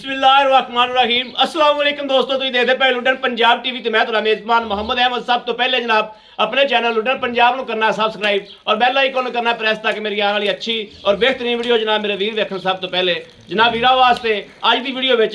बिस्मिल्लाहिर्रहमानिर्रहीम अस्सलाम वालेकुम दोस्तों, तुम देखते पे लुडन पंजाब टीवी ते मैं तुम्हारा मेजबान मोहम्मद अहमद। सब तो पहले जनाब अपने चैनल लुडन पंजाब को करना सब्सक्राइब और बेल आइकन करना प्रेस, ताकि मेरी आने वाली अच्छी और बेहतरीन वीडियो जनाब मेरे वीर देखने सब तो पहले। जनाब वीरा वास्ते अज की वीडियो में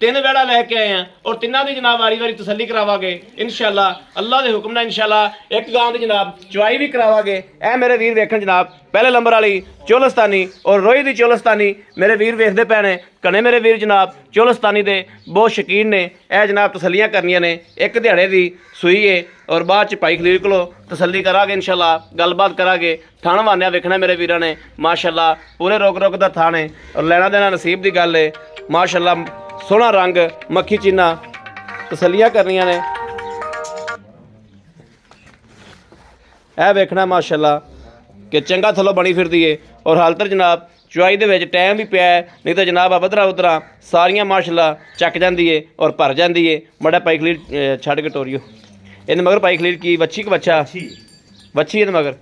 तीन वेड़ा लैके आए हैं और तिन्हों की जनाब वारी वारी तसली करावांगे इंशाअल्लाह अल्लाह के हुक्म नाल। इंशाअल्लाह एक गांव की जनाब चुवाई भी करावांगे। ए मेरे वीर वेखन जनाब पहले नंबर वाली चोलस्तानी और रोही दी चोलस्तानी मेरे वीर वेखते पे ने। कने मेरे वीर जनाब चोलस्तानी दे बहुत शकीन ने। यह जनाब तसलियां करनियां ने, एक दिहाड़े की सूई है और बाद च भाई खलील को तसली करांगे इंशाअल्लाह, गलबात करांगे। थान वान्या वेखना मेरे वीरां ने माशाअल्लाह, पूरे रोक रोक दा थान है और लैना देना नसीब की गल है माशाअल्लाह। सोहना रंग मक्खी चीना तसलियां करनियां ने। यह वेखना माशाअल्लाह कि चंगा थलों बनी फिरदी है और हाल तक जनाब चुआई दे विच टाइम भी पिया है, नहीं तो जनाब वधरा उधरा सारियां माशाअल्लाह चक जाती है और भर जाती है। बड़ा पाई खलीर छड़ के टोरियो इन मगर पाई खलीर की वच्छी के बच्चा वच्छी है मगर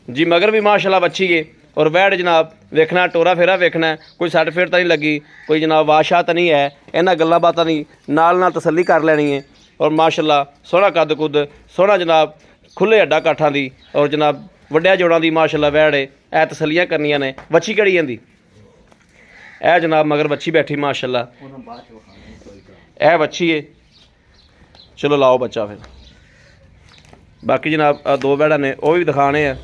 जी, मगर भी माशाअल्लाह वच्छी है। और वैड़ जनाब वेखना टोरा फेरा वेखना, कोई सट फेर तो नहीं लगी, कोई जनाब वाशाह तो नहीं है। इन्होंने गल्लां बातां दी नाल तसली कर लैनी है। और माशाअल्लाह सोहना कद कुद सोहना जनाब खुले हड्डा काठा दी और जनाब वड्डिया जोड़ां दी माशाअल्लाह वैड़ है। ए तसलियां करनियां ने। वच्छी कड़ी जांदी ए जनाब मगर वच्छी बैठी माशाअल्लाह, ए वच्छी है। चलो लाओ बच्चा फिर। बाकी जनाब दो वैड़ा ने वो भी दिखाने हैं।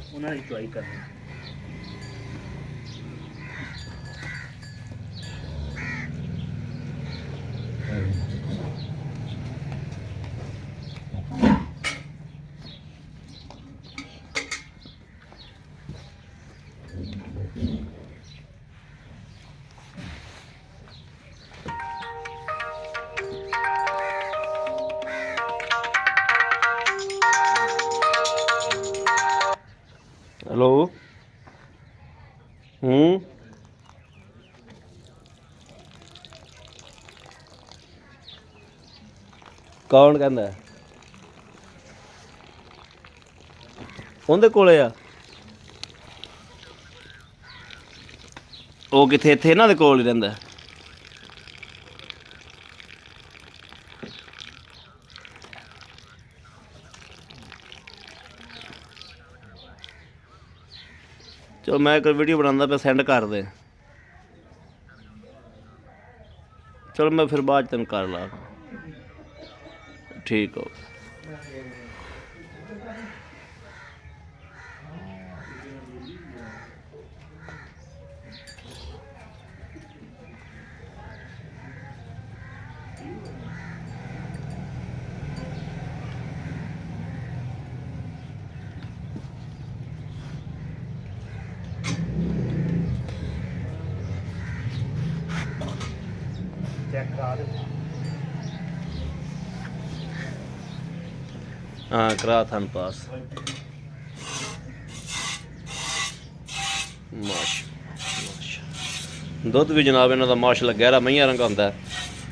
हेलो कौन कहंदा है उहदे कोले आ? वो किथे इत्थे इन्हां दे कोल ही रहिंदा है। चलो मैं एक वीडियो बनांदा पे सेंड कर दे। चलो मैं फिर बाद तेन कर ला। ठीक हो हाँ करा थान पास माशा। दुध भी जनाब इन्हों का माशाअल्लाह गहरा महिया रंग होंदा है,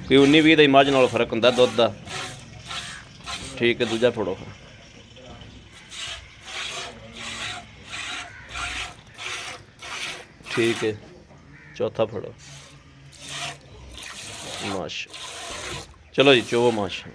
कोई 19-20 की मझ नाल फर्क होंदा दुध का। ठीक है दूजा फोड़ो। ठीक है चौथा फोड़ो माशा। चलो जी चोवो माशा।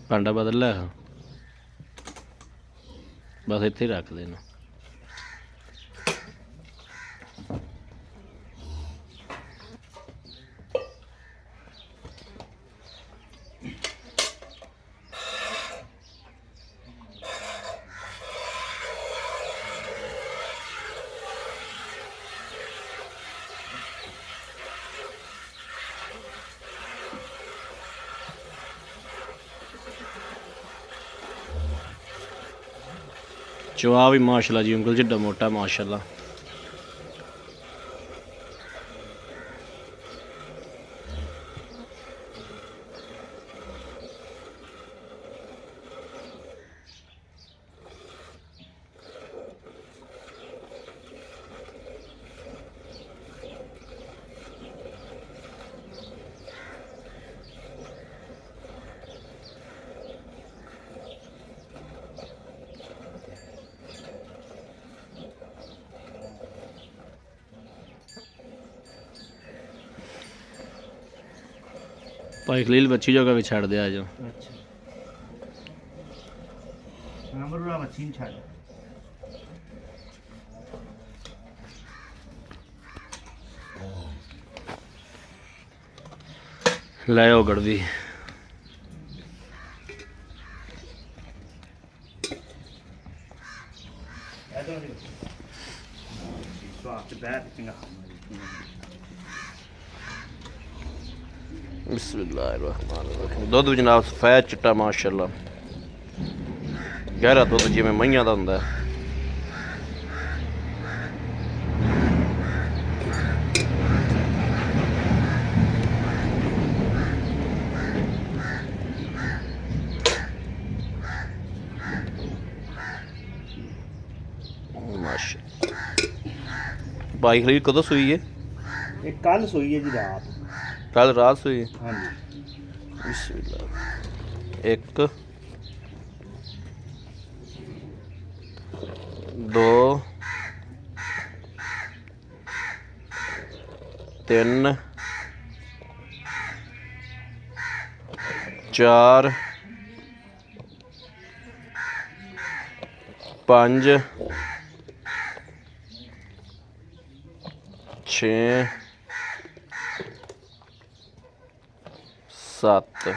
ਭਾਂਡਾ ਬਦਲ ਲੈ ਬਸ ਇੱਥੇ ਹੀ ਰੱਖ ਦੇ ਇਹਨੂੰ। ਚਵਾ ਵੀ ਮਾਸ਼ਾਅੱਲਾ ਜੀ ਉਂਗਲ ਜਿੱਡਾ ਮੋਟਾ ਮਾਸ਼ਾਅੱਲਾ। ਭਾਈ ਖਲੀਲ ਬੱਚੀ ਜਗ੍ਹਾ ਵੀ ਛੱਡ ਦੇ ਆ ਜਾ। ਅੱਛਾ ਨੰਬਰ ਮੱਛੀ ਨੂੰ ਛੱਡ। ਲੈ ਆਓ ਗੜਵੀ। ਸਵਾਦ ਬੈਠ ਚੰਗਾ। ਬਿਸਮਿल्लाहिर्रहमानिर्रहीम। ਦੁੱਧ ਜਨਾਬ ਸਫੈਦ ਚਿੱਟਾ ਮਾਸ਼ਾਅੱਲਾ, ਗਹਿਰਾ ਦੁੱਧ ਜਿਵੇਂ ਮਈਆਂ ਦਾ ਹੁੰਦਾ ਹੈ। ਮਾਸ਼ਾਅੱਲਾ। ਬਾਈ ਖਲੀਲ ਕਦੋਂ ਸੂਈ ਹੈ? ਇਹ ਕੱਲ ਸੋਈ ਹੈ ਜੀ ਰਾਤ। ਕੱਲ ਰਾਤ ਸੂਈ? ਹਾਂਜੀ। ਬਿਸਮਿल्लाह। 1 2 3 4 5 6 7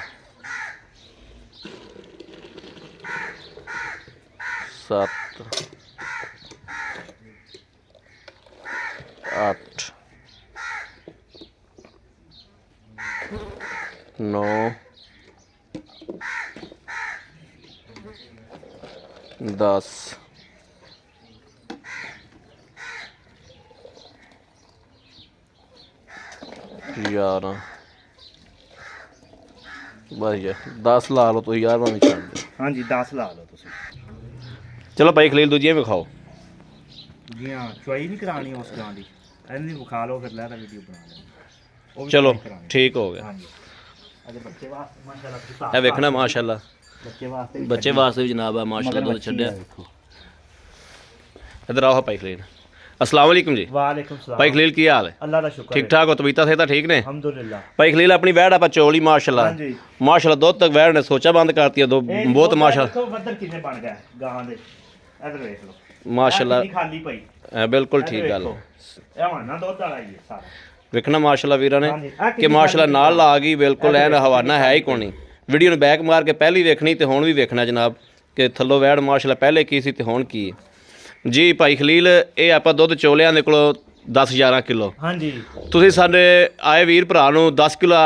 8 9 10 11 ਬਸ ਯਾਰ 10 ਲਾ ਲਓ ਤੁਸੀਂ ਯਾਰ ਭਾਵੇਂ ਛੱਡ ਦਿਓ। ਹਾਂਜੀ 10 ਲਾ ਲਓ ਤੁਸੀਂ। ਚਲੋ ਭਾਈ ਖਲੀਲ ਦੂਜੀਆਂ ਵੀ ਖਾਓ। ਜੀ ਹਾਂ ਚੁਆਈ ਨਹੀਂ ਕਰਾਣੀ ਉਸ ਗਾਂ ਦੀ, ਇਹਦੀ ਵਿਖਾ ਲਓ ਫਿਰ ਲੈ ਤਾਂ ਵੀਡੀਓ ਬਣਾ ਲੈਣੀ। ਚਲੋ ਠੀਕ ਹੋ ਗਿਆ। ਹਾਂਜੀ ਅਜੇ ਬੱਚੇ ਵਾਸਤੇ ਮਾਸ਼ਾਅੱਲਾ ਇਹ ਵੇਖਣਾ ਮਾਸ਼ਾਅੱਲਾ ਬੱਚੇ ਵਾਸਤੇ ਵੀ ਜਨਾਬ ਆ ਮਾਸ਼ਾਅੱਲਾ ਦੁੱਧ ਛੱਡਿਆ। ਇਧਰ ਆਓ ਭਾਈ ਖਲੀਲ। अस्सलाम वालेकुम जी। वालेकुम सलाम। भाई खलील की हाल है? अल्लाह का शुक्र ठीक ठाक हो? तबीयत से ठीक ने? अल्हम्दुलिल्लाह। भाई खलील अपनी वैड़ आप चोली माशाल्लाह हाँ जी। माशाल्लाह दूध तक वैड़ ने सोचा बंद करती है दो बहुत माशाल्लाह देखो बदल कितने बन गए गां दे, इधर देख लो माशाल्लाह खाली पई। बिल्कुल ठीक गल ਇਹ ਹਵਾਨਾ ਦੁੱਧ ਵਾਲਾ ਹੀ ਹੈ ਸਾਰਾ। ਵੇਖਣਾ ਮਾਸ਼ਾਅੱਲਾ ਵੀਰਾਂ ਨੇ ਹਾਂਜੀ, ਆਹ ਕਿ ਕਿੰਨੀ ਮਾਸ਼ਾਅੱਲਾ ਖਾਲੀ ਨਾਲ ਲਾ ਗਈ ਬਿਲਕੁਲ ਐਨ ਹਵਾਨਾ ਹੈ ਹੀ ਕੋਣੀ। ਵੀਡੀਓ ਨੂੰ ਬੈਕ ਮਾਰ ਕੇ ਪਹਿਲੀ ਵੇਖਣੀ ਤੇ ਹੁਣ ਵੀ ਵੇਖਣਾ ਜਨਾਬ ਕਿ ਥੱਲੋਂ ਵੈੜ ਮਾਸ਼ਾਅੱਲਾ ਪਹਿਲੇ ਕੀ ਸੀ ਤੇ ਹੁਣ ਕੀ ਹੈ। ਜੀ ਭਾਈ ਖਲੀਲ ਇਹ ਆਪਾਂ ਦੁੱਧ ਚੋਲਿਆਂ ਦੇ ਕੋਲੋਂ 10-11 ਕਿਲੋ ਹਾਂਜੀ ਤੁਸੀਂ ਸਾਡੇ ਆਏ ਵੀਰ ਭਰਾ ਨੂੰ 10 ਕਿਲੋ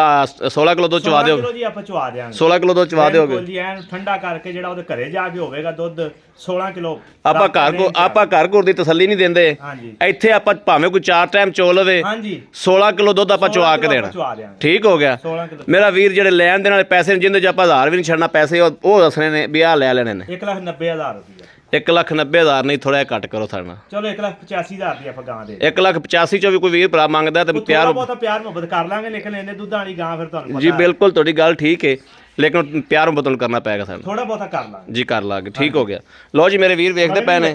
16 ਕਿਲੋ ਦੁੱਧ ਚਵਾ ਦਿਓ। 16 ਕਿਲੋ ਜੀ ਆਪਾਂ ਚਵਾ ਦੇਾਂਗੇ। 16 ਕਿਲੋ ਦੁੱਧ ਚਵਾ ਦਿਓਗੇ ਜੀ ਐਨ ਠੰਡਾ ਕਰਕੇ ਜਿਹੜਾ ਉਹਦੇ ਘਰੇ ਜਾ ਕੇ ਹੋਵੇਗਾ ਦੁੱਧ 16 ਕਿਲੋ। ਆਪਾਂ ਘਰ ਘੁਰ ਦੀ ਤਸੱਲੀ ਨਹੀਂ ਦਿੰਦੇ। ਹਾਂਜੀ ਇੱਥੇ ਆਪਾਂ ਭਾਵੇਂ ਕੋਈ 4 ਟਾਈਮ ਚੋ ਲਵੇ ਹਾਂਜੀ 16 ਕਿਲੋ ਦੁੱਧ ਆਪਾਂ ਚਵਾ ਕੇ ਦੇਣਾ। ਚਵਾ ਦਿਆਂਗੇ। ਠੀਕ ਹੋ ਗਿਆ। 16 ਕਿਲੋ ਮੇਰਾ ਵੀਰ ਜਿਹੜੇ ਲੈਣ ਦੇ ਨਾਲ ਪੈਸੇ ਨੇ ਜਿੰਦੇ ਚ ਆਪਾਂ 1000 ਵੀ ਨਹੀਂ ਛੱਡਣਾ ਪੈਸੇ ਉਹ ਦੱਸਣੇ ਨੇ ਵੀ ਆਹ ਲੈ ਲੈਣੇ ਨੇ। 1,90,000 ਰੁਪਏ। 1,90,000 ਨਹੀਂ ਥੋੜਾ ਜਿਹਾ ਘੱਟ ਕਰੋ ਸਾਡੇ ਨਾਲ। ਚਲੋ 1,85,000 ਦੀ ਆਪਾਂ ਗਾਂ ਦੇ 1,85,000 ਚੋਂ ਵੀ ਕੋਈ ਵੀਰ ਭਰਾ ਮੰਗਦਾ ਤੇ ਪਿਆਰ ਬਹੁਤਾ ਪਿਆਰ ਮੁਹੱਬਤ ਕਰ ਲਾਂਗੇ, ਲੇਕਿਨ ਇਹਨੇ ਦੁੱਧਾਂ ਵਾਲੀ ਗਾਂ ਫਿਰ ਤੁਹਾਨੂੰ ਜੀ ਪਤਾ ਬਿਲਕੁਲ ਤੁਹਾਡੀ ਗੱਲ ਠੀਕ ਹੈ ਲੇਕਿਨ ਪਿਆਰ ਮੁਹੱਬਤ ਕਰਨਾ ਪਏਗਾ ਸਾਨੂੰ। ਥੋੜਾ ਬਹੁਤਾ ਕਰ ਲਾਂਗੇ ਜੀ ਕਰ ਲਾਂਗੇ। ਠੀਕ ਹੋ ਗਿਆ। ਲਓ ਜੀ ਮੇਰੇ ਵੀਰ ਵੇਖਦੇ ਪਏ ਨੇ।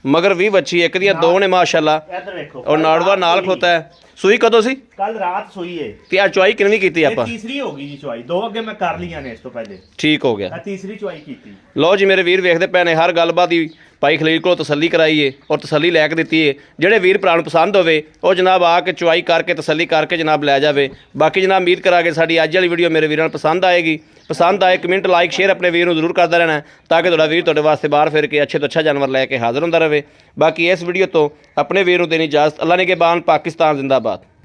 ਮਗਰ 20 ਬੱਚੀ ਇੱਕ ਦੀਆਂ ਦੋ ਨੇ ਮਾਸ਼ਾਅੱਲਾ। ਇੱਧਰ ਵੇਖੋ ਔਰ ਨਾੜੂਆ ਨਾਲ ਖਲੋਤਾ ਹੈ। ਸੂਈ ਕਦੋਂ ਸੀ ਕੱਲ ਰਾਤ ਸੂਈ ਏ। ਤੇ ਆ ਚੁਆਈ ਕਿੰਨੀ ਕੀਤੀ ਇਹ ਆਪਾਂ? ਤੀਸਰੀ ਹੋ ਗਈ ਜੀ ਚੁਆਈ, ਦੋ ਅੱਗੇ ਮੈਂ ਕਰ ਲਈਆਂ ਨੇ ਇਸ ਤੋਂ ਪਹਿਲੇ, ਠੀਕ ਹੋ ਗਿਆ। ਆ ਤੀਸਰੀ ਚੁਆਈ ਕੀਤੀ। ਲਓ ਜੀ ਮੇਰੇ ਵੀਰ ਵੇਖਦੇ ਪਏ ਨੇ ਹਰ ਗੱਲਬਾਤ ਦੀ ਭਾਈ ਖਲੀਲ ਕੋਲ ਤਸੱਲੀ ਕਰਾਈਏ ਔਰ ਤਸੱਲੀ ਲੈ ਕੇ ਦਿੱਤੀ ਏ। ਜਿਹੜੇ ਵੀਰ ਭਰਾ ਨੂੰ ਪਸੰਦ ਹੋਵੇ ਉਹ ਜਨਾਬ ਆ ਕੇ ਚੁਆਈ ਕਰਕੇ ਤਸੱਲੀ ਕਰਕੇ ਜਨਾਬ ਲੈ ਜਾਵੇ। ਬਾਕੀ ਜਨਾਬ ਉਮੀਦ ਕਰਾਂਗੇ ਸਾਡੀ ਅੱਜ ਵਾਲੀ ਵੀਡੀਓ ਮੇਰੇ ਵੀਰਾਂ ਨੂੰ ਪਸੰਦ ਆਏਗੀ। ਪਸੰਦ ਆਏ ਕਮੈਂਟ ਲਾਈਕ ਸ਼ੇਅਰ ਆਪਣੇ ਵੀਰ ਨੂੰ ਜ਼ਰੂਰ ਕਰਦਾ ਰਹਿਣਾ ਤਾਂ ਕਿ ਤੁਹਾਡਾ ਵੀਰ ਤੁਹਾਡੇ ਵਾਸਤੇ ਬਾਹਰ ਫਿਰ ਕੇ ਅੱਛੇ ਤੋਂ ਅੱਛਾ ਜਾਨਵਰ ਲੈ ਕੇ ਹਾਜ਼ਰ ਹੁੰਦਾ ਰਹੇ। ਬਾਕੀ ਇਸ ਵੀਡੀਓ ਤੋਂ ਆਪਣੇ ਵੀਰ ਨੂੰ ਦੇਣੀ ਇਜਾਜ਼ਤ। ਅੱਲਾ ਨੇ ਕੇ ਬਾਨ ਪਾਕਿਸਤਾਨ ਜ਼ਿੰਦਾਬਾਦ।